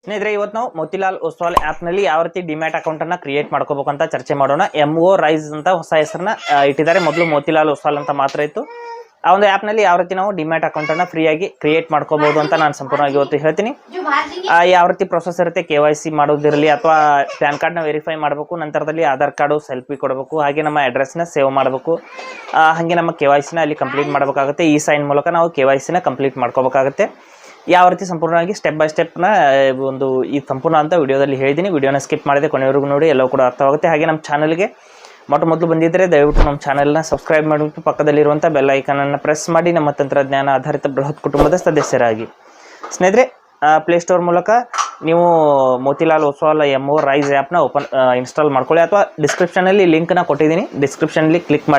ಸ್ನೇಹಿತರೆ, ಇವತ್ತು ನಾವು ಮೋತಿಲಾಲ್ ಒಸ್ವಾಲ್ ಆ್ಯಪ್ನಲ್ಲಿ ಯಾವ ರೀತಿ ಡಿಮ್ಯಾಟ್ ಅಕೌಂಟನ್ನು ಕ್ರಿಯೇಟ್ ಮಾಡ್ಕೋಬೇಕು ಅಂತ ಚರ್ಚೆ ಮಾಡೋಣ. MO ರೈಸ್ ಅಂತ ಹೊಸ ಹೆಸರನ್ನ ಇಟ್ಟಿದ್ದಾರೆ. ಮೊದಲು ಮೋತಿಲಾಲ್ ಒಸ್ವಾಲ್ ಅಂತ ಮಾತ್ರ ಇತ್ತು. ಆ ಒಂದು ಆ್ಯಪ್ನಲ್ಲಿ ಯಾವ ರೀತಿ ನಾವು ಡಿಮ್ಯಾಟ್ ಅಕೌಂಟನ್ನು ಫ್ರೀಯಾಗಿ ಕ್ರಿಯೇಟ್ ಮಾಡ್ಕೋಬಹುದು ಅಂತ ನಾನು ಸಂಪೂರ್ಣವಾಗಿ ಇವತ್ತು ಹೇಳ್ತೀನಿ. ಯಾವ ರೀತಿ ಪ್ರೊಸೆಸ್ ಇರುತ್ತೆ, KYC ಮಾಡೋದಿರಲಿ ಅಥವಾ ಪ್ಯಾನ್ ಕಾರ್ಡ್ನ ವೆರಿಫೈ ಮಾಡಬೇಕು, ನಂತರದಲ್ಲಿ ಆಧಾರ್ ಕಾರ್ಡು ಸೆಲ್ಫಿ ಕೊಡಬೇಕು, ಹಾಗೆ ನಮ್ಮ ಅಡ್ರೆಸ್ನ ಸೇವ್ ಮಾಡಬೇಕು, ಹಾಗೆ ನಮ್ಮ KYCನ ಅಲ್ಲಿ ಕಂಪ್ಲೀಟ್ ಮಾಡಬೇಕಾಗುತ್ತೆ. ಈ ಸೈನ್ ಮೂಲಕ ನಾವು KYCನ ಕಂಪ್ಲೀಟ್ ಮಾಡ್ಕೋಬೇಕಾಗುತ್ತೆ. ಯಾವ ರೀತಿ ಸಂಪೂರ್ಣವಾಗಿ ಸ್ಟೆಪ್ ಬೈ ಸ್ಟೆಪ್ನ ಒಂದು ಈ ಸಂಪೂರ್ಣ ಅಂತ ವಿಡಿಯೋದಲ್ಲಿ ಹೇಳಿದ್ದೀನಿ. ವಿಡಿಯೋನ ಸ್ಕಿಪ್ ಮಾಡಿದೆ ಕೊನೆವರೆಗೂ ನೋಡಿ, ಎಲ್ಲವೂ ಕೂಡ ಅರ್ಥವಾಗುತ್ತೆ. ಹಾಗೆ ನಮ್ಮ ಚಾನಲ್ಗೆ ಮೊದಲು ಬಂದಿದ್ದರೆ ದಯವಿಟ್ಟು ನಮ್ಮ ಚಾನಲ್ನ ಸಬ್ಸ್ಕ್ರೈಬ್ ಮಾಡಿಬಿಟ್ಟು ಪಕ್ಕದಲ್ಲಿರುವಂಥ ಬೆಲ್ ಐಕನನ್ನು ಪ್ರೆಸ್ ಮಾಡಿ ನಮ್ಮ ತಂತ್ರಜ್ಞಾನ ಆಧಾರಿತ ಬೃಹತ್ ಕುಟುಂಬದ ಸದಸ್ಯರಾಗಿ. ಸ್ನೇಹಿತರೆ, ಪ್ಲೇಸ್ಟೋರ್ ಮೂಲಕ ನೀವು ಮೋತಿಲಾಲ್ ಒಸ್ವಾಲ್ MO ರೈಸ್ ಆ್ಯಪ್ನ ಇನ್ಸ್ಟಾಲ್ ಮಾಡ್ಕೊಳ್ಳಿ, ಅಥವಾ ಡಿಸ್ಕ್ರಿಪ್ಷನಲ್ಲಿ ಲಿಂಕ್ನ ಕೊಟ್ಟಿದ್ದೀನಿ. ಡಿಸ್ಕ್ರಿಪ್ಷನಲ್ಲಿ ಕ್ಲಿಕ್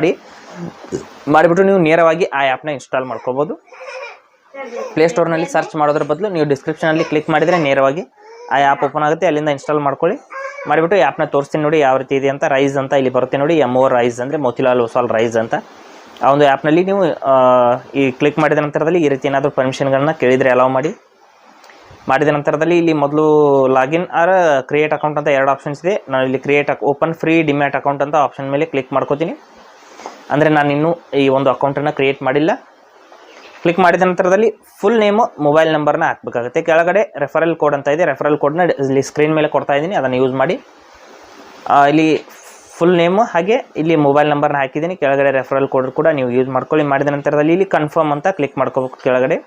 ಮಾಡಿಬಿಟ್ಟು ನೀವು ನೇರವಾಗಿ ಆ ಆ್ಯಪ್ನ ಇನ್ಸ್ಟಾಲ್ ಮಾಡ್ಕೋಬೋದು. ಪ್ಲೇಸ್ಟೋರ್ನಲ್ಲಿ ಸರ್ಚ್ ಮಾಡೋದ್ರ ಬದಲು ನೀವು ಡಿಸ್ಕ್ರಿಪ್ಷನಲ್ಲಿ ಕ್ಲಿಕ್ ಮಾಡಿದರೆ ನೇರವಾಗಿ ಆ ಆ್ಯಪ್ ಓಪನ್ ಆಗುತ್ತೆ. ಅಲ್ಲಿಂದ ಇನ್ಸ್ಟಾಲ್ ಮಾಡ್ಕೊಳ್ಳಿ. ಮಾಡಿಬಿಟ್ಟು ಆ್ಯಪ್ನ ತೋರಿಸ್ತೀನಿ ನೋಡಿ ಯಾವ ರೀತಿ ಇದೆ ಅಂತ. ರೈಸ್ ಅಂತ ಇಲ್ಲಿ ಬರುತ್ತೆ ನೋಡಿ, MO ರೈಸ್ ಅಂದರೆ ಮೋತಿಲಾಲ್ ಒಸ್ವಾಲ್ ರೈಸ್ ಅಂತ. ಆ ಒಂದು ಆ್ಯಪ್ನಲ್ಲಿ ನೀವು ಈ ಕ್ಲಿಕ್ ಮಾಡಿದ ನಂತರದಲ್ಲಿ ಈ ರೀತಿ ಏನಾದರೂ ಪರ್ಮಿಷನ್ಗಳನ್ನ ಕೇಳಿದರೆ ಅಲೌ ಮಾಡಿದ ನಂತರದಲ್ಲಿ ಇಲ್ಲಿ ಮೊದಲು ಲಾಗಿನ್ ಆರ್ ಕ್ರಿಯೇಟ್ ಅಕೌಂಟ್ ಅಂತ ಎರಡು ಆಪ್ಷನ್ಸ್ ಇದೆ. ನಾನು ಇಲ್ಲಿ ಓಪನ್ ಫ್ರೀ ಡಿಮ್ಯಾಟ್ ಅಕೌಂಟ್ ಅಂತ ಆಪ್ಷನ್ ಮೇಲೆ ಕ್ಲಿಕ್ ಮಾಡ್ಕೋತೀನಿ. ಅಂದರೆ ನಾನು ಇನ್ನೂ ಈ ಒಂದು ಅಕೌಂಟನ್ನು ಕ್ರಿಯೇಟ್ ಮಾಡಿಲ್ಲ. ಕ್ಲಿಕ್ ಮಾಡಿದ ನಂತರದಲ್ಲಿ ಫುಲ್ ನೇಮು, ಮೊಬೈಲ್ ನಂಬರ್ನ ಹಾಕಬೇಕಾಗುತ್ತೆ. ಕೆಳಗಡೆ ರೆಫರಲ್ ಕೋಡ್ ಅಂತ ಇದೆ. ರೆಫರಲ್ ಕೋಡ್ನ ಇಲ್ಲಿ ಸ್ಕ್ರೀನ್ ಮೇಲೆ ಕೊಡ್ತಾ ಇದ್ದೀನಿ, ಅದನ್ನು ಯೂಸ್ ಮಾಡಿ. ಇಲ್ಲಿ ಫುಲ್ ನೇಮು ಹಾಗೆ ಇಲ್ಲಿ ಮೊಬೈಲ್ ನಂಬರ್ನ ಹಾಕಿದ್ದೀನಿ. ಕೆಳಗಡೆ ರೆಫರಲ್ ಕೋಡ್ ಕೂಡ ನೀವು ಯೂಸ್ ಮಾಡ್ಕೊಳ್ಳಿ. ಮಾಡಿದ ನಂತರದಲ್ಲಿ ಇಲ್ಲಿ ಕನ್ಫರ್ಮ್ ಅಂತ ಕ್ಲಿಕ್ ಮಾಡ್ಕೋಬೇಕು. ಕೆಳಗಡೆ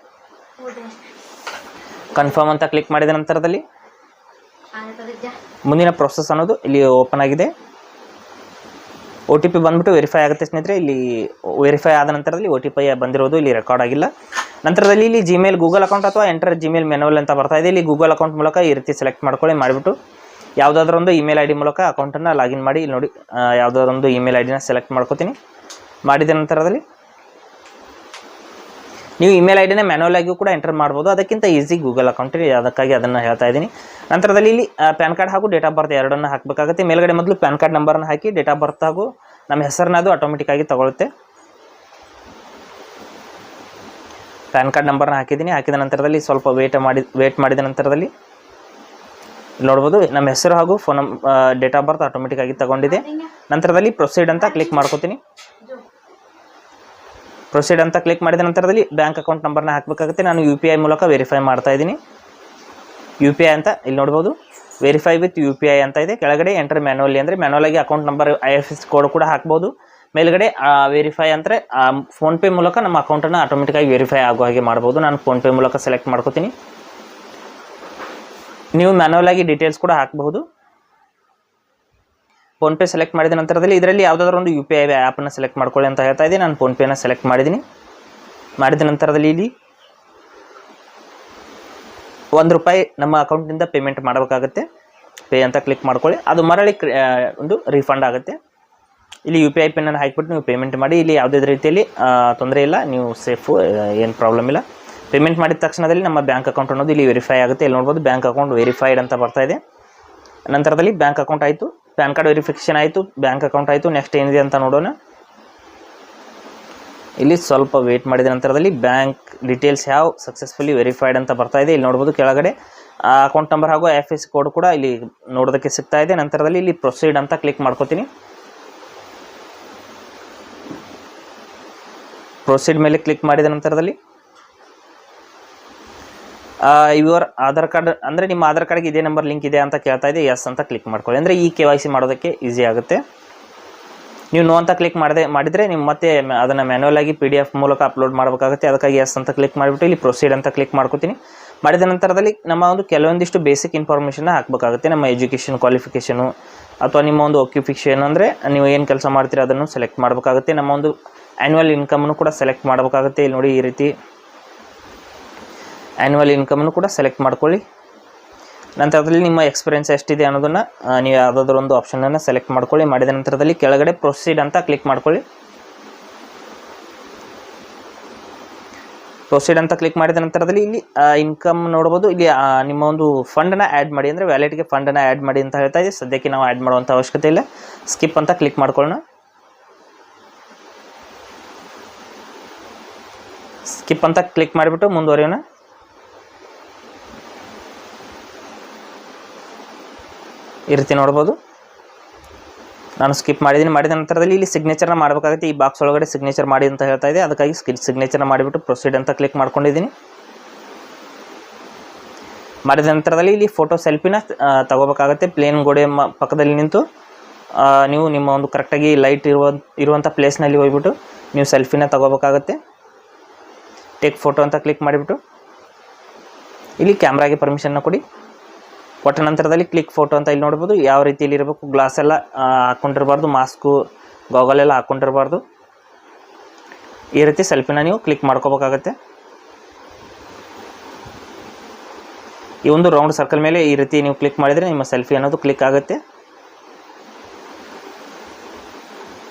ಕನ್ಫರ್ಮ್ ಅಂತ ಕ್ಲಿಕ್ ಮಾಡಿದ ನಂತರದಲ್ಲಿ ಮುಂದಿನ ಪ್ರೊಸೆಸ್ ಅನ್ನೋದು ಇಲ್ಲಿ ಓಪನ್ ಆಗಿದೆ. OTP ಬಂದ್ಬಿಟ್ಟು ವೆರಿಫೈ ಆಗುತ್ತೆ ಸ್ನೇಹಿತರೆ. ಇಲ್ಲಿ ವೆರಿಫೈ ಆದ ನಂತರದಲ್ಲಿ OTP ಬಂದಿರೋದು ಇಲ್ಲಿ ರೆಕಾರ್ಡ್ ಆಗಿಲ್ಲ. ನಂತರದಲ್ಲಿ ಇಲ್ಲಿ ಜಿಮೇಲ್, ಗೂಗಲ್ ಅಕೌಂಟ್ ಅಥವಾ ಎಂಟರ್ ಜಿಮೇಲ್ ಮೆನುವಲ್ ಅಂತ ಬರ್ತಾ ಇದೆ. ಇಲ್ಲಿ ಗೂಗಲ್ ಅಕೌಂಟ್ ಮೂಲಕ ಈ ರೀತಿ ಸೆಲೆಕ್ಟ್ ಮಾಡ್ಕೊಳ್ಳಿ. ಮಾಡಿಬಿಟ್ಟು ಯಾವುದಾದ್ರೂ ಒಂದು ಇಮೇಲ್ ID ಮೂಲಕ ಅಕೌಂಟನ್ನು ಲಾಗಿನ್ ಮಾಡಿ. ಇಲ್ಲಿ ನೋಡಿ, ಯಾವುದಾದ್ರೂ ಒಂದು ಇಮೇಲ್ IDನ ಸೆಲೆಕ್ಟ್ ಮಾಡ್ಕೋತೀನಿ. ಮಾಡಿದ ನಂತರದಲ್ಲಿ ನೀವು ಇಮೇಲ್ IDನ ಮ್ಯಾನ್ಯಲ್ ಆಗಿಯೂ ಕೂಡ ಎಂಟರ್ ಮಾಡ್ಬೋದು. ಅದಕ್ಕಿಂತ ಈಸಿ ಗೂಗಲ್ ಅಕೌಂಟ್, ಅದಕ್ಕಾಗಿ ಅದನ್ನು ಹೇಳ್ತಾ ಇದ್ದೀನಿ. ನಂತರದಲ್ಲಿ ಇಲ್ಲಿ ಪ್ಯಾನ್ ಕಾರ್ಡ್ ಹಾಗೂ ಡೇಟ್ ಆಫ್ ಬರ್ತ್ ಎರಡನ್ನು ಹಾಕಬೇಕಾಗುತ್ತೆ. ಮೇಲ್ಗಡೆ ಮೊದಲು ಪ್ಯಾನ್ ಕಾರ್ಡ್ ನಂಬರ್ನ ಹಾಕಿ, ಡೇಟ್ ಆಫ್ ಬರ್ತ್ ಹಾಗೂ ನಮ್ಮ ಹೆಸರನ್ನ ಅದು ಆಟೋಮೆಟಿಕ್ ಆಗಿ ತಗೊಳುತ್ತೆ. ಪ್ಯಾನ್ ಕಾರ್ಡ್ ನಂಬರ್ನ ಹಾಕಿದ್ದೀನಿ. ಹಾಕಿದ ನಂತರದಲ್ಲಿ ಸ್ವಲ್ಪ ವೇಟ್ ಮಾಡಿದ ನಂತರದಲ್ಲಿ ನೋಡ್ಬೋದು ನಮ್ಮ ಹೆಸರು ಹಾಗೂ phone date of birth automatic ಆಗಿ ತಗೊಂಡಿದೆ. ನಂತರದಲ್ಲಿ ಪ್ರೊಸೀಡ್ ಅಂತ ಕ್ಲಿಕ್ ಮಾಡ್ಕೋತೀನಿ. ಪ್ರೊಸೀಡ್ ಅಂತ ಕ್ಲಿಕ್ ಮಾಡಿದ ನಂತರದಲ್ಲಿ ಬ್ಯಾಂಕ್ ಅಕೌಂಟ್ ನಂಬರ್ನ ಹಾಕಬೇಕಾಗುತ್ತೆ. ನಾನು UPI ಮೂಲಕ ವೆರಿಫೈ ಮಾಡ್ತಾ ಇದ್ದೀನಿ. UPI ಅಂತ ಇಲ್ಲಿ ನೋಡ್ಬೋದು, ವೆರಿಫೈ ವಿತ್ UPI ಅಂತ ಇದೆ. ಕೆಳಗಡೆ ಎಂಟರ್ ಮ್ಯಾನ್ಯುವಲಿ ಅಂದರೆ ಮ್ಯಾನ್ಯುವಲ್ ಆಗಿ ಅಕೌಂಟ್ ನಂಬರ್ IFSC ಕೋಡ್ ಕೂಡ ಹಾಕ್ಬೋದು. ಮೇಲ್ಗಡೆ ವೆರಿಫೈ ಅಂದರೆ ಫೋನ್ಪೇ ಮೂಲಕ ನಮ್ಮ ಅಕೌಂಟನ್ನು ಆಟೋಮೆಟಿಕ್ಕಾಗಿ ವೆರಿಫೈ ಆಗೋ ಹಾಗೆ ಮಾಡ್ಬೋದು. ನಾನು ಫೋನ್ಪೇ ಮೂಲಕ ಸೆಲೆಕ್ಟ್ ಮಾಡ್ಕೋತೀನಿ. ನೀವು ಮ್ಯಾನ್ಯುವಲ್ ಆಗಿ ಡೀಟೇಲ್ಸ್ ಕೂಡ ಹಾಕಬಹುದು. ಫೋನ್ಪೇ ಸೆಲೆಕ್ಟ್ ಮಾಡಿದ ನಂತರದಲ್ಲಿ ಇದರಲ್ಲಿ ಯಾವುದಾದ್ರೂ ಒಂದು UPI ಆ್ಯಪನ್ನು ಸೆಲೆಕ್ಟ್ ಮಾಡ್ಕೊಳ್ಳಿ ಅಂತ ಹೇಳ್ತಾ ಇದ್ದೀನಿ. ನಾನು ಫೋನ್ಪೇನ ಸೆಲೆಕ್ಟ್ ಮಾಡಿದ್ದೀನಿ. ಮಾಡಿದ ನಂತರದಲ್ಲಿ ಇಲ್ಲಿ ₹1 ನಮ್ಮ ಅಕೌಂಟಿಂದ ಪೇಮೆಂಟ್ ಮಾಡಬೇಕಾಗುತ್ತೆ. ಪೇ ಅಂತ ಕ್ಲಿಕ್ ಮಾಡ್ಕೊಳ್ಳಿ. ಅದು ಮರಳಿ ಒಂದು ರೀಫಂಡ್ ಆಗುತ್ತೆ. ಇಲ್ಲಿ UPI ಪಿನ್ನನ್ನು ಹಾಕಿಬಿಟ್ಟು ನೀವು ಪೇಮೆಂಟ್ ಮಾಡಿ. ಇಲ್ಲಿ ಯಾವುದೇ ರೀತಿಯಲ್ಲಿ ತೊಂದರೆ ಇಲ್ಲ, ನೀವು ಸೇಫು, ಏನು ಪ್ರಾಬ್ಲಮ್ ಇಲ್ಲ. ಪೇಮೆಂಟ್ ಮಾಡಿದ ತಕ್ಷಣದಲ್ಲಿ ನಮ್ಮ ಬ್ಯಾಂಕ್ ಅಕೌಂಟ್ ಅನ್ನೋದು ಇಲ್ಲಿ ವೆರಿಫೈ ಆಗುತ್ತೆ. ಇಲ್ಲಿ ನೋಡ್ಬೋದು ಬ್ಯಾಂಕ್ ಅಕೌಂಟ್ ವೆರಿಫೈಡ್ ಅಂತ ಬರ್ತಾ ಇದೆ. ನಂತರದಲ್ಲಿ ಬ್ಯಾಂಕ್ ಅಕೌಂಟ್ ಆಯಿತು, ಪ್ಯಾನ್ ಕಾರ್ಡ್ ವೆರಿಫಿಕೇಷನ್ ಆಯಿತು, ಬ್ಯಾಂಕ್ ಅಕೌಂಟ್ ಆಯಿತು. ನೆಕ್ಸ್ಟ್ ಏನಿದೆ ಅಂತ ನೋಡೋಣ. ಇಲ್ಲಿ ಸ್ವಲ್ಪ ವೇಟ್ ಮಾಡಿದ ನಂತರದಲ್ಲಿ ಬ್ಯಾಂಕ್ ಡೀಟೇಲ್ಸ್ ಯಾವ ಸಕ್ಸಸ್ಫುಲಿ ವೆರಿಫೈಡ್ ಅಂತ ಬರ್ತಾ ಇದೆ. ಇಲ್ಲಿ ನೋಡ್ಬೋದು ಕೆಳಗಡೆ ಅಕೌಂಟ್ ನಂಬರ್ ಹಾಗೂ IFSC ಕೋಡ್ ಕೂಡ ಇಲ್ಲಿ ನೋಡೋದಕ್ಕೆ ಸಿಗ್ತಾ ಇದೆ. ನಂತರದಲ್ಲಿ ಇಲ್ಲಿ ಪ್ರೊಸೀಡ್ ಅಂತ ಕ್ಲಿಕ್ ಮಾಡ್ಕೋತೀನಿ. ಪ್ರೊಸೀಡ್ ಮೇಲೆ ಕ್ಲಿಕ್ ಮಾಡಿದ ನಂತರದಲ್ಲಿ ಯುವರ್ ಆಧಾರ್ ಕಾರ್ಡ್ ಅಂದರೆ ನಿಮ್ಮ ಆಧಾರ್ ಕಾರ್ಡ್ಗೆ ಇದೇ ನಂಬರ್ ಲಿಂಕ್ ಇದೆ ಅಂತ ಕೇಳ್ತಾ ಇದೆ. ಎಸ್ ಅಂತ ಕ್ಲಿಕ್ ಮಾಡ್ಕೊಳ್ಳಿ. ಅಂದರೆ ಈ KYC ಮಾಡೋದಕ್ಕೆ ಈಸಿ ಆಗುತ್ತೆ. ನೀವು ನೋ ಅಂತ ಕ್ಲಿಕ್ ಮಾಡಿದರೆ ನೀವು ಮತ್ತೆ ಅದನ್ನು ಮ್ಯಾನ್ಯುವಲ್ ಆಗಿ PDF ಮೂಲಕ ಅಪ್ಲೋಡ್ ಮಾಡಬೇಕಾಗುತ್ತೆ. ಅದಕ್ಕಾಗಿ ಎಸ್ ಅಂತ ಕ್ಲಿಕ್ ಮಾಡಿಬಿಟ್ಟು ಇಲ್ಲಿ ಪ್ರೊಸೀಡ್ ಅಂತ ಕ್ಲಿಕ್ ಮಾಡ್ಕೋತೀನಿ. ಮಾಡಿದ ನಂತರದಲ್ಲಿ ನಮ್ಮ ಒಂದು ಕೆಲವೊಂದಿಷ್ಟು ಬೇಸಿಕ್ ಇನ್ಫಾರ್ಮೇಷನ್ನ ಹಾಕಬೇಕಾಗುತ್ತೆ. ನಮ್ಮ ಎಜುಕೇಷನ್ ಕ್ವಾಲಿಫಿಕೇಷನು ಅಥವಾ ನಿಮ್ಮ ಒಂದು ಆಕ್ಯುಪೇಷನ್ ಅಂದರೆ ನೀವು ಏನು ಕೆಲಸ ಮಾಡ್ತೀರಾ ಅದನ್ನು ಸೆಲೆಕ್ಟ್ ಮಾಡಬೇಕಾಗುತ್ತೆ. ನಮ್ಮ ಒಂದು ಆ್ಯನ್ಯುವಲ್ ಇನ್ಕಮನ್ನು ಕೂಡ ಸೆಲೆಕ್ಟ್ ಮಾಡಬೇಕಾಗುತ್ತೆ. ಇಲ್ಲಿ ನೋಡಿ, ಈ ರೀತಿ ಆ್ಯನ್ಯುವಲ್ ಇನ್ಕಮನ್ನು ಕೂಡ ಸೆಲೆಕ್ಟ್ ಮಾಡ್ಕೊಳ್ಳಿ. ನಂತರದಲ್ಲಿ ನಿಮ್ಮ ಎಕ್ಸ್ಪೀರಿಯನ್ಸ್ ಎಷ್ಟಿದೆ ಅನ್ನೋದನ್ನು ನೀವು ಯಾವುದಾದ್ರೂ ಒಂದು ಆಪ್ಷನನ್ನು ಸೆಲೆಕ್ಟ್ ಮಾಡ್ಕೊಳ್ಳಿ. ಮಾಡಿದ ನಂತರದಲ್ಲಿ ಕೆಳಗಡೆ ಪ್ರೊಸೀಡ್ ಅಂತ ಕ್ಲಿಕ್ ಮಾಡ್ಕೊಳ್ಳಿ. ಪ್ರೊಸೀಡ್ ಅಂತ ಕ್ಲಿಕ್ ಮಾಡಿದ ನಂತರದಲ್ಲಿ ಇಲ್ಲಿ ಇನ್ಕಮ್ ನೋಡ್ಬೋದು. ಇಲ್ಲಿ ನಿಮ್ಮ ಒಂದು ಫಂಡನ್ನು ಆ್ಯಡ್ ಮಾಡಿ ಅಂದರೆ ವ್ಯಾಲೆಟ್ಗೆ ಫಂಡನ್ನು ಆ್ಯಡ್ ಮಾಡಿ ಅಂತ ಹೇಳ್ತಾ ಇದೆ. ಸದ್ಯಕ್ಕೆ ನಾವು ಆ್ಯಡ್ ಮಾಡುವಂಥ ಅವಶ್ಯಕತೆ ಇಲ್ಲ. ಸ್ಕಿಪ್ ಅಂತ ಕ್ಲಿಕ್ ಮಾಡ್ಕೊಳ್ಳೋಣ. ಸ್ಕಿಪ್ ಅಂತ ಕ್ಲಿಕ್ ಮಾಡಿಬಿಟ್ಟು ಮುಂದುವರಿಯೋಣ. ಈ ರೀತಿ ನೋಡ್ಬೋದು. ನಾನು ಸ್ಕಿಪ್ ಮಾಡಿದ್ದೀನಿ. ಮಾಡಿದ ನಂತರದಲ್ಲಿ ಇಲ್ಲಿ ಸಿಗ್ನೇಚರ್ನ ಮಾಡಬೇಕಾಗುತ್ತೆ. ಈ ಬಾಕ್ಸ್ ಒಳಗಡೆ ಸಿಗ್ನೇಚರ್ ಮಾಡಿ ಅಂತ ಹೇಳ್ತಾ ಇದೆ. ಅದಕ್ಕಾಗಿ ಸಿಗ್ನೇಚರ್ನ ಮಾಡಿಬಿಟ್ಟು ಪ್ರೊಸೀಡ್ ಅಂತ ಕ್ಲಿಕ್ ಮಾಡ್ಕೊಂಡಿದ್ದೀನಿ. ಮಾಡಿದ ನಂತರದಲ್ಲಿ ಇಲ್ಲಿ ಫೋಟೋ ಸೆಲ್ಫಿನ ತಗೋಬೇಕಾಗುತ್ತೆ. ಪ್ಲೇನ್ ಗೋಡೆ ಪಕ್ಕದಲ್ಲಿ ನಿಂತು ನೀವು ನಿಮ್ಮ ಒಂದು ಕರೆಕ್ಟಾಗಿ ಲೈಟ್ ಇರುವಂಥ ಪ್ಲೇಸ್ನಲ್ಲಿ ಹೋಗ್ಬಿಟ್ಟು ನೀವು ಸೆಲ್ಫಿನ ತಗೋಬೇಕಾಗುತ್ತೆ. ಟೇಕ್ ಫೋಟೋ ಅಂತ ಕ್ಲಿಕ್ ಮಾಡಿಬಿಟ್ಟು ಇಲ್ಲಿ ಕ್ಯಾಮ್ರಾಗೆ ಪರ್ಮಿಷನ್ನ ಕೊಡಿ. ಕೊಟ್ಟ ನಂತರದಲ್ಲಿ ಕ್ಲಿಕ್ ಫೋಟೋ ಅಂತ ಇಲ್ಲಿ ನೋಡ್ಬೋದು. ಯಾವ ರೀತಿಯಲ್ಲಿ ಇರಬೇಕು, ಗ್ಲಾಸ್ ಎಲ್ಲ ಹಾಕ್ಕೊಂಡಿರಬಾರ್ದು, ಮಾಸ್ಕು ಗಾಗಲ್ ಎಲ್ಲ ಹಾಕ್ಕೊಂಡಿರಬಾರ್ದು. ಈ ರೀತಿ ಸೆಲ್ಫಿನ ನೀವು ಕ್ಲಿಕ್ ಮಾಡ್ಕೋಬೇಕಾಗತ್ತೆ. ಈ ಒಂದು ರೌಂಡ್ ಸರ್ಕಲ್ ಮೇಲೆ ಈ ರೀತಿ ನೀವು ಕ್ಲಿಕ್ ಮಾಡಿದರೆ ನಿಮ್ಮ ಸೆಲ್ಫಿ ಅನ್ನೋದು ಕ್ಲಿಕ್ ಆಗುತ್ತೆ.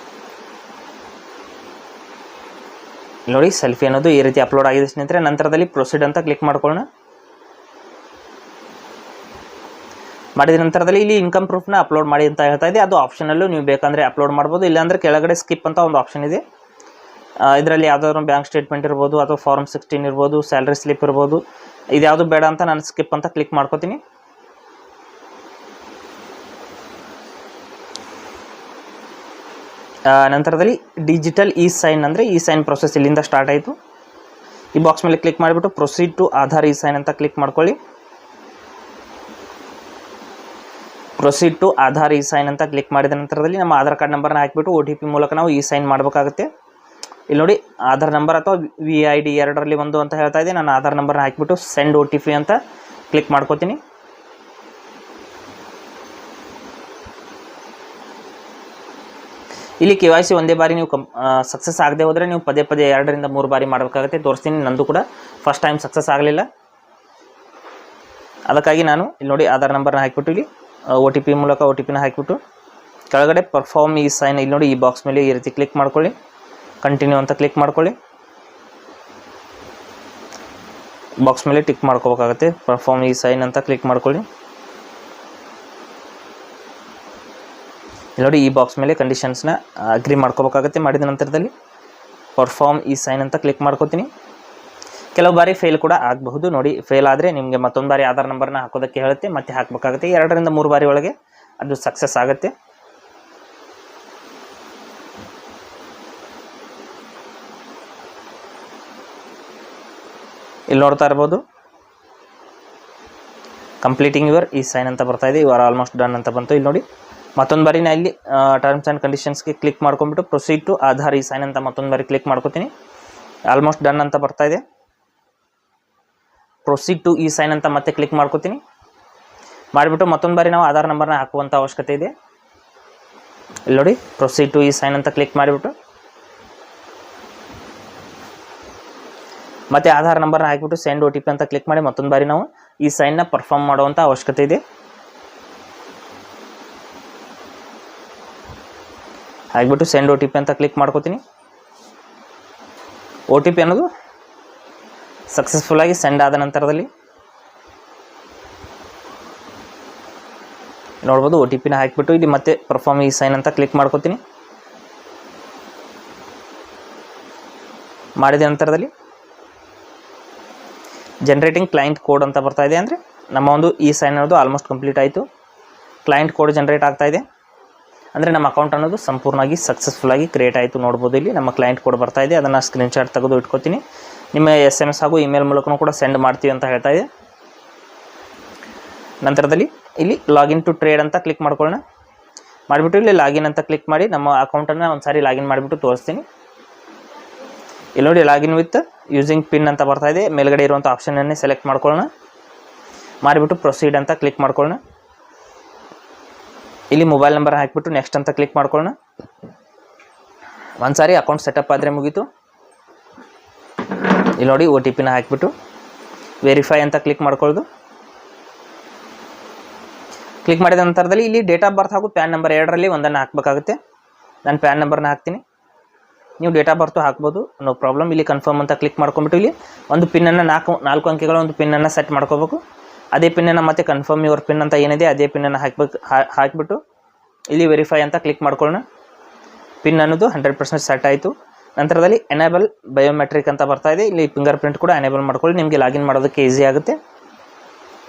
ನೋಡಿ ಸೆಲ್ಫಿ ಅನ್ನೋದು ಈ ರೀತಿ ಅಪ್ಲೋಡ್ ಆಗಿದೆ ಸ್ನೇಹಿತರೆ. ನಂತರದಲ್ಲಿ ಪ್ರೊಸೀಡ್ ಅಂತ ಕ್ಲಿಕ್ ಮಾಡ್ಕೊಳ್ಳೋಣ. ಮಾಡಿದ ನಂತರದಲ್ಲಿ ಇಲ್ಲಿ ಇನ್ಕಮ್ ಪ್ರೂಫ್ನ ಅಪ್ಲೋಡ್ ಮಾಡಿ ಅಂತ ಹೇಳ್ತಾ ಇದೆ. ಅದು ಆಪ್ಷನಲ್ಲೂ ನೀವು ಬೇಕಂದರೆ ಅಪ್ಲೋಡ್ ಮಾಡ್ಬೋದು. ಇಲ್ಲಾಂದರೆ ಕೆಳಗಡೆ ಸ್ಕಿಪ್ ಅಂತ ಒಂದು ಆಪ್ಷನ್ ಇದೆ. ಇದರಲ್ಲಿ ಯಾವುದಾದ್ರು ಬ್ಯಾಂಕ್ ಸ್ಟೇಟ್ಮೆಂಟ್ ಇರ್ಬೋದು ಅಥವಾ ಫಾರ್ಮ್ 16 ಇರ್ಬೋದು, ಸ್ಯಾಲ್ರಿ ಸ್ಲಿಪ್ ಇರ್ಬೋದು. ಇದು ಯಾವುದು ಬೇಡ ಅಂತ ನಾನು ಸ್ಕಿಪ್ ಅಂತ ಕ್ಲಿಕ್ ಮಾಡ್ಕೋತೀನಿ. ನಂತರದಲ್ಲಿ ಡಿಜಿಟಲ್ ಇ ಸೈನ್ ಅಂದರೆ ಇ ಸೈನ್ ಪ್ರೊಸೆಸ್ ಇಲ್ಲಿಂದ ಸ್ಟಾರ್ಟ್ ಆಯಿತು. ಈ ಬಾಕ್ಸ್ ಮೇಲೆ ಕ್ಲಿಕ್ ಮಾಡಿಬಿಟ್ಟು proceed to Aadhaar e sign ಅಂತ ಕ್ಲಿಕ್ ಮಾಡ್ಕೊಳ್ಳಿ. Proceed to Aadhaar e sign ಅಂತ ಕ್ಲಿಕ್ ಮಾಡಿದ ನಂತರದಲ್ಲಿ ನಮ್ಮ ಆಧಾರ್ ಕಾರ್ಡ್ ನಂಬರ್ನ ಹಾಕಿಬಿಟ್ಟು OTP ಮೂಲಕ ನಾವು ಇ ಸೈನ್ ಮಾಡಬೇಕಾಗುತ್ತೆ. ಇಲ್ಲಿ ನೋಡಿ ಆಧಾರ್ ನಂಬರ್ ಅಥವಾ VID ಎರಡರಲ್ಲಿ ಒಂದು ಅಂತ ಹೇಳ್ತಾ ಇದೆ. ನಾನು ಆಧಾರ್ ನಂಬರ್ನ ಹಾಕಿಬಿಟ್ಟು ಸೆಂಡ್ OTP ಅಂತ ಕ್ಲಿಕ್ ಮಾಡ್ಕೋತೀನಿ. ಇಲ್ಲಿ KYC ಒಂದೇ ಬಾರಿ ನೀವು ಸಕ್ಸಸ್ ಆಗದೆ ಹೋದರೆ ನೀವು ಪದೇ 2 ರಿಂದ 3 ಬಾರಿ ಮಾಡಬೇಕಾಗುತ್ತೆ. ತೋರಿಸ್ತೀನಿ, ನಂದು ಕೂಡ ಫಸ್ಟ್ ಟೈಮ್ ಸಕ್ಸಸ್ ಆಗಲಿಲ್ಲ. ಅದಕ್ಕಾಗಿ ನಾನು ಇಲ್ಲಿ ನೋಡಿ ಆಧಾರ್ ನಂಬರ್ನ ಹಾಕಿಬಿಟ್ಟು ಇಲ್ಲಿ OTP ಮೂಲಕ OTPನ ಹಾಕಿಬಿಟ್ಟು ಕೆಳಗಡೆ ಪರ್ಫಾರ್ಮ್ ಈ ಸೈನ್ ಇಲ್ಲಿ ನೋಡಿ ಈ ಬಾಕ್ಸ್ ಮೇಲೆ ಈ ರೀತಿ ಕ್ಲಿಕ್ ಮಾಡ್ಕೊಳ್ಳಿ. ಕಂಟಿನ್ಯೂ ಅಂತ ಕ್ಲಿಕ್ ಮಾಡ್ಕೊಳ್ಳಿ. ಬಾಕ್ಸ್ ಮೇಲೆ ಟಿಕ್ ಮಾಡ್ಕೋಬೇಕಾಗುತ್ತೆ. ಪರ್ಫಾರ್ಮ್ ಈ ಸೈನ್ ಅಂತ ಕ್ಲಿಕ್ ಮಾಡ್ಕೊಳ್ಳಿ. ನೋಡಿ ಈ ಬಾಕ್ಸ್ ಮೇಲೆ ಕಂಡೀಷನ್ಸ್ನ ಅಗ್ರಿ ಮಾಡ್ಕೋಬೇಕಾಗುತ್ತೆ. ಮಾಡಿದ ನಂತರದಲ್ಲಿ ಪರ್ಫಾರ್ಮ್ ಈ ಸೈನ್ ಅಂತ ಕ್ಲಿಕ್ ಮಾಡ್ಕೋತೀನಿ. ಕೆಲವು ಬಾರಿ ಫೇಲ್ ಕೂಡ ಆಗಬಹುದು. ನೋಡಿ ಫೇಲ್ ಆದರೆ ನಿಮಗೆ ಮತ್ತೊಂದು ಬಾರಿ ಆಧಾರ್ ನಂಬರ್ನ ಹಾಕೋದಕ್ಕೆ ಹೇಳುತ್ತೆ, ಮತ್ತೆ ಹಾಕಬೇಕಾಗುತ್ತೆ. 2 ರಿಂದ 3 ಬಾರಿ ಒಳಗೆ ಅದು ಸಕ್ಸಸ್ ಆಗುತ್ತೆ. ಇಲ್ಲಿ ನೋಡ್ತಾ ಇರ್ಬೋದು ಕಂಪ್ಲೀಟಿಂಗ್ ಯುವರ್ ಈ ಸೈನ್ ಅಂತ ಬರ್ತಾ ಇದೆ. ಯು ಆರ್ ಆಲ್ಮೋಸ್ಟ್ ಡನ್ ಅಂತ ಬಂತು. ಇಲ್ಲಿ ನೋಡಿ ಮತ್ತೊಂದು ಬಾರಿ ನಾ ಇಲ್ಲಿ ಟರ್ಮ್ಸ್ ಆ್ಯಂಡ್ ಕಂಡೀಷನ್ಸ್ಗೆ ಕ್ಲಿಕ್ ಮಾಡ್ಕೊಂಡ್ಬಿಟ್ಟು ಪ್ರೊಸೀಡ್ ಟು ಆಧಾರ್ ಈ ಸೈನ್ ಅಂತ ಮತ್ತೊಂದು ಬಾರಿ ಕ್ಲಿಕ್ ಮಾಡ್ಕೋತೀನಿ. ಆಲ್ಮೋಸ್ಟ್ ಡನ್ ಅಂತ ಬರ್ತಾ ಇದೆ. ಪ್ರೊಸೀಡ್ ಟು ಈ ಸೈನ್ ಅಂತ ಮತ್ತೆ ಕ್ಲಿಕ್ ಮಾಡ್ಕೋತೀನಿ. ಮಾಡಿಬಿಟ್ಟು ಮತ್ತೊಂದು ಬಾರಿ ನಾವು ಆಧಾರ್ ನಂಬರ್ನ ಹಾಕುವಂಥ ಅವಶ್ಯಕತೆ ಇದೆ. ಇಲ್ಲಿ ನೋಡಿ ಪ್ರೊಸೀಡ್ ಟು ಈ ಸೈನ್ ಅಂತ ಕ್ಲಿಕ್ ಮಾಡಿಬಿಟ್ಟು ಮತ್ತೆ ಆಧಾರ್ ನಂಬರ್ನ ಹಾಕಿಬಿಟ್ಟು ಸೆಂಡ್ OTP ಅಂತ ಕ್ಲಿಕ್ ಮಾಡಿ ಮತ್ತೊಂದು ಬಾರಿ ನಾವು ಈ ಸೈನ್ನ ಪರ್ಫಾರ್ಮ್ ಮಾಡುವಂಥ ಅವಶ್ಯಕತೆ ಇದೆ. ಹಾಕಿಬಿಟ್ಟು ಸೆಂಡ್ OTP ಅಂತ ಕ್ಲಿಕ್ ಮಾಡ್ಕೋತೀನಿ. OTP ಅನ್ನೋದು ಸಕ್ಸಸ್ಫುಲ್ಲಾಗಿ ಸೆಂಡ್ ಆದ ನಂತರದಲ್ಲಿ ನೋಡ್ಬೋದು OTPನ ಹಾಕಿಬಿಟ್ಟು ಇಲ್ಲಿ ಮತ್ತೆ ಪರ್ಫಾರ್ಮ್ ಈ ಸೈನ್ ಅಂತ ಕ್ಲಿಕ್ ಮಾಡ್ಕೋತೀನಿ. ಮಾಡಿದ ನಂತರದಲ್ಲಿ ಜನರೇಟಿಂಗ್ ಕ್ಲೈಂಟ್ ಕೋಡ್ ಅಂತ ಬರ್ತಾ ಇದೆ. ಅಂದರೆ ನಮ್ಮ ಒಂದು ಈ ಸೈನ್ ಅನ್ನೋದು ಆಲ್ಮೋಸ್ಟ್ ಕಂಪ್ಲೀಟ್ ಆಯಿತು. ಕ್ಲೈಂಟ್ ಕೋಡ್ ಜನರೇಟ್ ಆಗ್ತಾ ಇದೆ. ಅಂದರೆ ನಮ್ಮ ಅಕೌಂಟ್ ಅನ್ನೋದು ಸಂಪೂರ್ಣವಾಗಿ ಸಕ್ಸಸ್ಫುಲ್ಲಾಗಿ ಕ್ರಿಯೇಟ್ ಆಯಿತು. ನೋಡ್ಬೋದು ಇಲ್ಲಿ ನಮ್ಮ ಕ್ಲೈಂಟ್ ಕೋಡ್ ಬರ್ತಾ ಇದೆ. ಅದನ್ನು ಸ್ಕ್ರೀನ್ಶಾಟ್ ತೆಗೆದು ಇಟ್ಕೋತೀನಿ. ನಿಮ್ಮ SMS ಹಾಗೂ ಇಮೇಲ್ ಮೂಲಕನೂ ಕೂಡ ಸೆಂಡ್ ಮಾಡ್ತೀವಿ ಅಂತ ಹೇಳ್ತಾ ಇದೆ. ನಂತರದಲ್ಲಿ ಇಲ್ಲಿ ಲಾಗಿನ್ ಟು ಟ್ರೇಡ್ ಅಂತ ಕ್ಲಿಕ್ ಮಾಡ್ಕೊಳ್ಳೋಣ. ಮಾಡಿಬಿಟ್ಟು ಇಲ್ಲಿ ಲಾಗಿನ್ ಅಂತ ಕ್ಲಿಕ್ ಮಾಡಿ ನಮ್ಮ ಅಕೌಂಟನ್ನು ಒಂದು ಸಾರಿ ಲಾಗಿನ್ ಮಾಡಿಬಿಟ್ಟು ತೋರಿಸ್ತೀನಿ. ಇಲ್ಲಿ ನೋಡಿ ಲಾಗಿನ್ ವಿತ್ ಯೂಸಿಂಗ್ ಪಿನ್ ಅಂತ ಬರ್ತಾ ಇದೆ. ಮೇಲ್ಗಡೆ ಇರುವಂಥ ಆಪ್ಷನನ್ನೇ ಸೆಲೆಕ್ಟ್ ಮಾಡ್ಕೊಳ್ಳೋಣ. ಮಾಡಿಬಿಟ್ಟು ಪ್ರೊಸೀಡ್ ಅಂತ ಕ್ಲಿಕ್ ಮಾಡ್ಕೊಳ್ಳೋಣ. ಇಲ್ಲಿ ಮೊಬೈಲ್ ನಂಬರ್ ಹಾಕಿಬಿಟ್ಟು ನೆಕ್ಸ್ಟ್ ಅಂತ ಕ್ಲಿಕ್ ಮಾಡ್ಕೊಳ್ಳೋಣ. ಒಂದು ಸಾರಿ ಅಕೌಂಟ್ ಸೆಟಪ್ ಆದರೆ ಮುಗೀತು. ಇಲ್ಲಿ ನೋಡಿ OTPನ ಹಾಕಿಬಿಟ್ಟು ವೆರಿಫೈ ಅಂತ ಕ್ಲಿಕ್ ಮಾಡ್ಕೊಳ್ಳೋದು. ಕ್ಲಿಕ್ ಮಾಡಿದ ನಂತರದಲ್ಲಿ ಇಲ್ಲಿ ಡೇಟ್ ಆಫ್ ಬರ್ತ್ ಹಾಗೂ ಪ್ಯಾನ್ ನಂಬರ್ ಎರಡರಲ್ಲಿ ಒಂದನ್ನು ಹಾಕಬೇಕಾಗುತ್ತೆ. ನಾನು ಪ್ಯಾನ್ ನಂಬರ್ನ ಹಾಕ್ತೀನಿ. ನೀವು ಡೇಟ್ ಆಫ್ ಬರ್ತು ಹಾಕ್ಬೋದು, ನೋ ಪ್ರಾಬ್ಲಮ್. ಇಲ್ಲಿ ಕನ್ಫರ್ಮ್ ಅಂತ ಕ್ಲಿಕ್ ಮಾಡ್ಕೊಂಬಿಟ್ಟು ಇಲ್ಲಿ ಒಂದು ಪಿನ್ನನ್ನು 4 ಅಂಕೆಗಳ ಒಂದು ಪಿನ್ನನ್ನು ಸೆಟ್ ಮಾಡ್ಕೋಬೇಕು. ಅದೇ ಪಿನ್ನನ್ನು ಮತ್ತೆ ಕನ್ಫರ್ಮ್ ಯುವರ್ ಪಿನ್ ಅಂತ ಏನಿದೆ ಅದೇ ಪಿನ್ನನ್ನು ಹಾಕಿಬಿಟ್ಟು ಇಲ್ಲಿ ವೆರಿಫೈ ಅಂತ ಕ್ಲಿಕ್ ಮಾಡ್ಕೊಳ್ಳೋಣ. ಪಿನ್ ಅನ್ನೋದು 100% ಸೆಟ್ ಆಯಿತು. ನಂತರದಲ್ಲಿ ಎನೇಬಲ್ ಬಯೋಮೆಟ್ರಿಕ್ ಅಂತ ಬರ್ತಾ ಇದೆ. ಇಲ್ಲಿ ಫಿಂಗರ್ ಪ್ರಿಂಟ್ ಕೂಡ ಎನೇಬಲ್ ಮಾಡ್ಕೊಳ್ಳಿ. ನಿಮಗೆ ಲಾಗಿನ್ ಮಾಡೋದಕ್ಕೆ ಈಸಿ ಆಗುತ್ತೆ.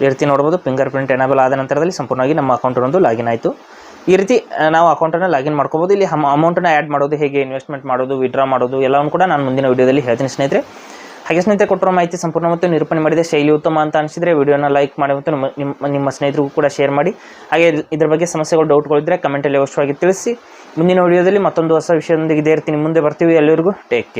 ಈ ರೀತಿ ನೋಡ್ಬೋದು ಫಿಂಗರ್ ಪ್ರಿಂಟ್ ಎನೇಬಲ್ ಆದ ನಂತರದಲ್ಲಿ ಸಂಪೂರ್ಣವಾಗಿ ನಮ್ಮ ಅಕೌಂಟ್ ಒಂದು ಲಾಗಿನ್ ಆಯಿತು. ಈ ರೀತಿ ನಾವು ಅಕೌಂಟನ್ನು ಲಾಗಿನ್ ಮಾಡ್ಕೋಬೋದು. ಇಲ್ಲಿ ಅಮೌಂಟನ್ನು ಆ್ಯಡ್ ಮಾಡೋದು, ಹೇಗೆ ಇನ್ವೆಸ್ಟ್ಮೆಂಟ್ ಮಾಡೋದು, ವಿಡ್ರಾ ಮಾಡೋದು ಎಲ್ಲವನ್ನು ಕೂಡ ನಾನು ಮುಂದಿನ ವಿಡಿಯೋದಲ್ಲಿ ಹೇಳ್ತೀನಿ ಸ್ನೇಹಿತರೆ. ಹಾಗೆ ಸ್ನೇಹಿತರೆ, ಕೊಟ್ಟಿರೋ ಮಾಹಿತಿ ಸಂಪೂರ್ಣ ಮತ್ತು ನಿರೂಪಣೆ ಮಾಡಿದೆ, ಶೈಲಿ ಉತ್ತಮ ಅಂತ ಅನಿಸಿದರೆ ವಿಡಿಯೋನ ಲೈಕ್ ಮಾಡಿ ಮತ್ತು ನಿಮ್ಮ ಸ್ನೇಹಿತರಿಗೂ ಕೂಡ ಶೇರ್ ಮಾಡಿ. ಹಾಗೆ ಇದ್ರ ಬಗ್ಗೆ ಸಮಸ್ಯೆಗಳು, ಡೌಟ್ಗಳಿದ್ದರೆ ಕಮೆಂಟಲ್ಲಿ ಅವಶ್ಯವಾಗಿ ತಿಳಿಸಿ. ಮುಂದಿನ ವಿಡಿಯೋದಲ್ಲಿ ಮತ್ತೊಂದು ಹೊಸ ವಿಷಯದೊಂದಿಗೆ ಇದೇ ರೀತಿ ನಿಮ್ಮ ಮುಂದೆ ಬರ್ತೀವಿ. ಎಲ್ಲರಿಗೂ ಟೇಕ್ ಕೇರ್.